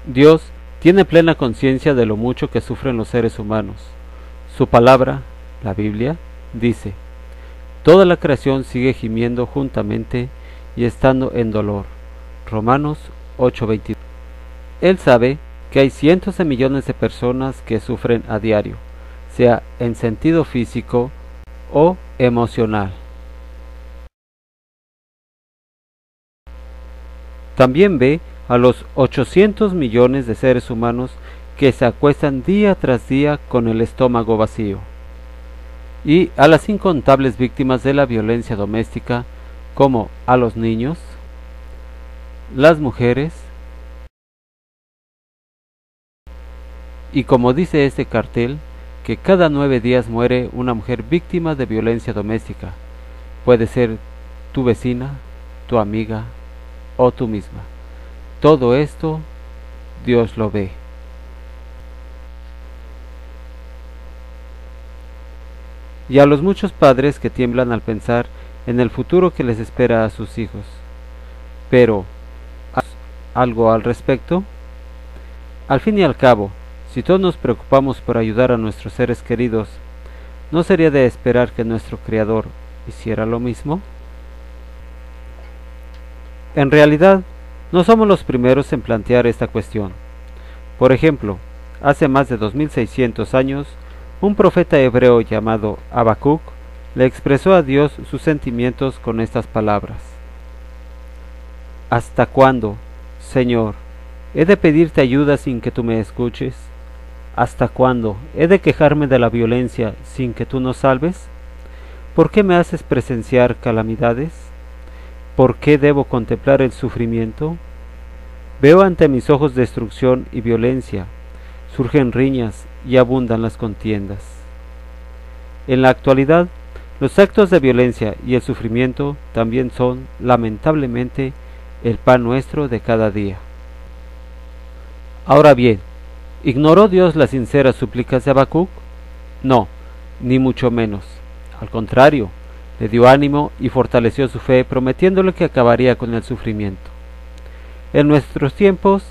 Dios tiene plena conciencia de lo mucho que sufren los seres humanos. Su palabra, la Biblia, dice: toda la creación sigue gimiendo juntamente y estando en dolor. Romanos 8:22. Él sabe que hay cientos de millones de personas que sufren a diario, sea en sentido físico o emocional. También ve a los 800 millones de seres humanos que se acuestan día tras día con el estómago vacío, y a las incontables víctimas de la violencia doméstica, como a los niños, las mujeres, y como dice este cartel, que cada 9 días muere una mujer víctima de violencia doméstica. Puede ser tu vecina, tu amiga o tú misma. Todo esto Dios lo ve. Y a los muchos padres que tiemblan al pensar en el futuro que les espera a sus hijos. Pero, ¿haz algo al respecto? Al fin y al cabo, si todos nos preocupamos por ayudar a nuestros seres queridos, ¿no sería de esperar que nuestro Creador hiciera lo mismo? En realidad, no somos los primeros en plantear esta cuestión. Por ejemplo, hace más de 2600 años, un profeta hebreo llamado Habacuc le expresó a Dios sus sentimientos con estas palabras: ¿hasta cuándo, Señor, he de pedirte ayuda sin que tú me escuches? ¿Hasta cuándo he de quejarme de la violencia sin que tú nos salves? ¿Por qué me haces presenciar calamidades? ¿Por qué debo contemplar el sufrimiento? Veo ante mis ojos destrucción y violencia, surgen riñas y abundan las contiendas. En la actualidad, los actos de violencia y el sufrimiento también son, lamentablemente, el pan nuestro de cada día. Ahora bien, ¿ignoró Dios las sinceras súplicas de Habacuc? No, ni mucho menos. Al contrario, le dio ánimo y fortaleció su fe, prometiéndole que acabaría con el sufrimiento. En nuestros tiempos,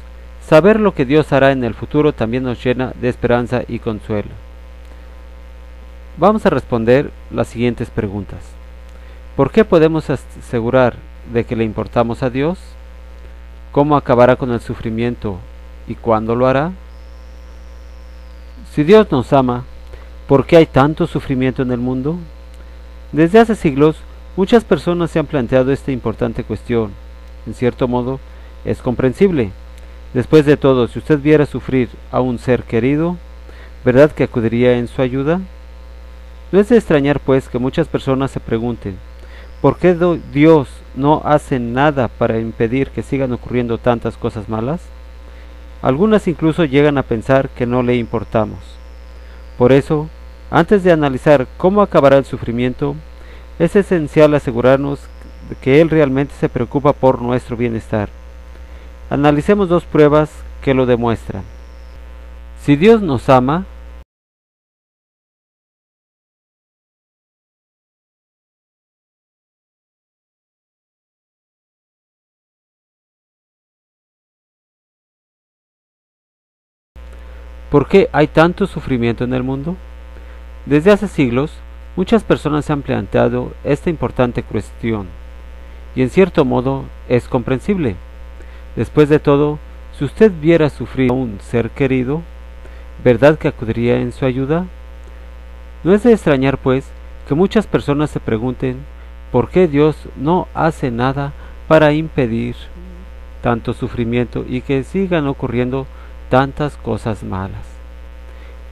saber lo que Dios hará en el futuro también nos llena de esperanza y consuelo. Vamos a responder las siguientes preguntas. ¿Por qué podemos asegurar de que le importamos a Dios? ¿Cómo acabará con el sufrimiento y cuándo lo hará? Si Dios nos ama, ¿por qué hay tanto sufrimiento en el mundo? Desde hace siglos, muchas personas se han planteado esta importante cuestión. En cierto modo, es comprensible. Después de todo, si usted viera sufrir a un ser querido, ¿verdad que acudiría en su ayuda? No es de extrañar, pues, que muchas personas se pregunten: ¿por qué Dios no hace nada para impedir que sigan ocurriendo tantas cosas malas? Algunas incluso llegan a pensar que no le importamos. Por eso, antes de analizar cómo acabará el sufrimiento, es esencial asegurarnos de que Él realmente se preocupa por nuestro bienestar. Analicemos 2 pruebas que lo demuestran. Si Dios nos ama, ¿por qué hay tanto sufrimiento en el mundo? Desde hace siglos, muchas personas se han planteado esta importante cuestión, y en cierto modo es comprensible. Después de todo, si usted viera sufrir a un ser querido, ¿verdad que acudiría en su ayuda? No es de extrañar, pues, que muchas personas se pregunten por qué Dios no hace nada para impedir tanto sufrimiento y que sigan ocurriendo tantas cosas malas.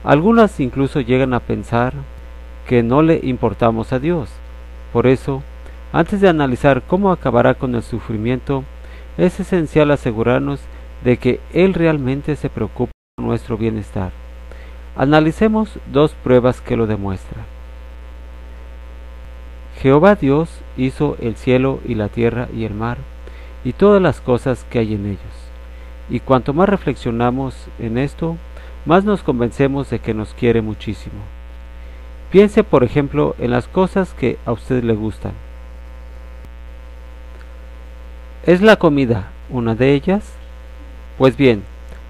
Algunas incluso llegan a pensar que no le importamos a Dios. Por eso, antes de analizar cómo acabará con el sufrimiento, es esencial asegurarnos de que Él realmente se preocupa por nuestro bienestar. Analicemos 2 pruebas que lo demuestran. Jehová Dios hizo el cielo y la tierra y el mar, y todas las cosas que hay en ellos. Y cuanto más reflexionamos en esto, más nos convencemos de que nos quiere muchísimo. Piense, por ejemplo, en las cosas que a usted le gustan. ¿Es la comida una de ellas? Pues bien,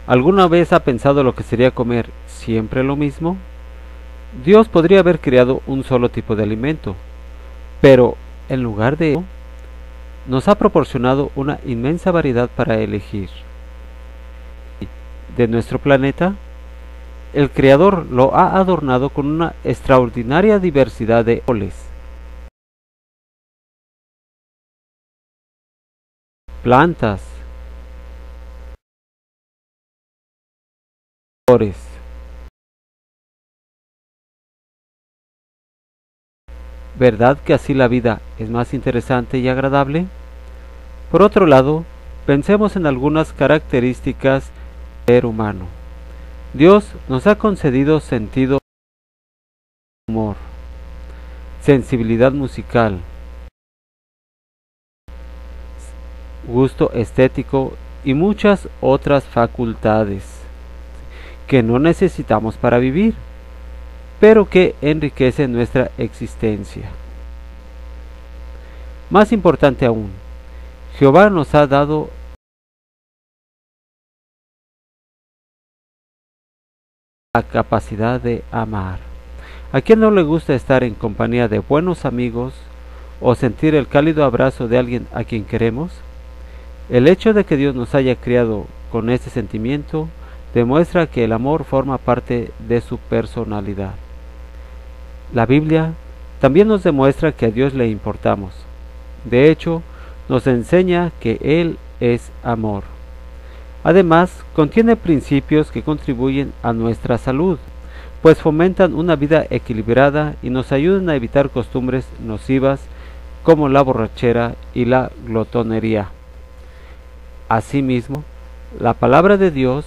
¿Alguna vez ha pensado lo que sería comer siempre lo mismo? Dios podría haber creado un solo tipo de alimento, pero en lugar de ello, nos ha proporcionado una inmensa variedad para elegir. De nuestro planeta, el Creador lo ha adornado con una extraordinaria diversidad de árboles, plantas, flores. ¿Verdad que así la vida es más interesante y agradable? Por otro lado, pensemos en algunas características del ser humano. Dios nos ha concedido sentido del humor, sensibilidad musical, gusto estético y muchas otras facultades que no necesitamos para vivir, pero que enriquecen nuestra existencia. Más importante aún, Jehová nos ha dado la capacidad de amar. ¿A quién no le gusta estar en compañía de buenos amigos o sentir el cálido abrazo de alguien a quien queremos? El hecho de que Dios nos haya criado con este sentimiento demuestra que el amor forma parte de su personalidad. La Biblia también nos demuestra que a Dios le importamos. De hecho, nos enseña que Él es amor. Además, contiene principios que contribuyen a nuestra salud, pues fomentan una vida equilibrada y nos ayudan a evitar costumbres nocivas como la borrachera y la glotonería. Asimismo, la palabra de Dios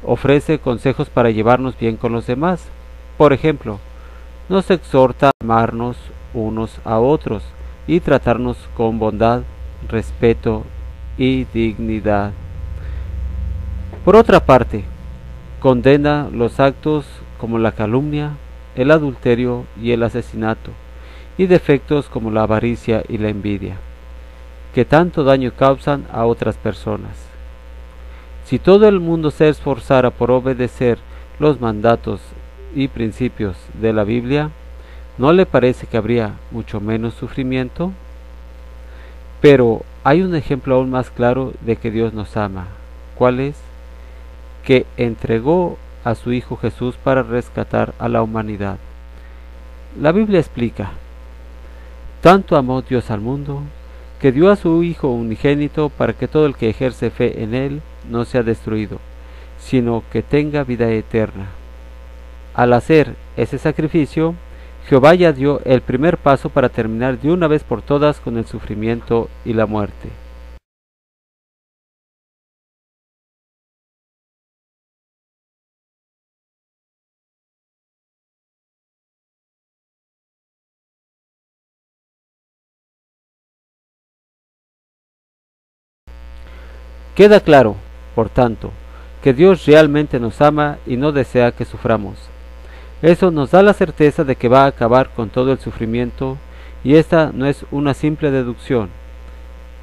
ofrece consejos para llevarnos bien con los demás. Por ejemplo, nos exhorta a amarnos unos a otros y tratarnos con bondad, respeto y dignidad. Por otra parte, condena los actos como la calumnia, el adulterio y el asesinato, y defectos como la avaricia y la envidia, que tanto daño causan a otras personas. Si todo el mundo se esforzara por obedecer los mandatos y principios de la Biblia, ¿no le parece que habría mucho menos sufrimiento? Pero hay un ejemplo aún más claro de que Dios nos ama. ¿Cuál es? Que entregó a su Hijo Jesús para rescatar a la humanidad. La Biblia explica: tanto amó Dios al mundo, que dio a su Hijo unigénito para que todo el que ejerce fe en Él no sea destruido, sino que tenga vida eterna. Al hacer ese sacrificio, Jehová ya dio el primer paso para terminar de una vez por todas con el sufrimiento y la muerte. Queda claro, por tanto, que Dios realmente nos ama y no desea que suframos. Eso nos da la certeza de que va a acabar con todo el sufrimiento, y esta no es una simple deducción.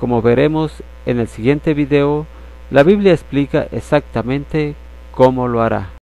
Como veremos en el siguiente video, la Biblia explica exactamente cómo lo hará.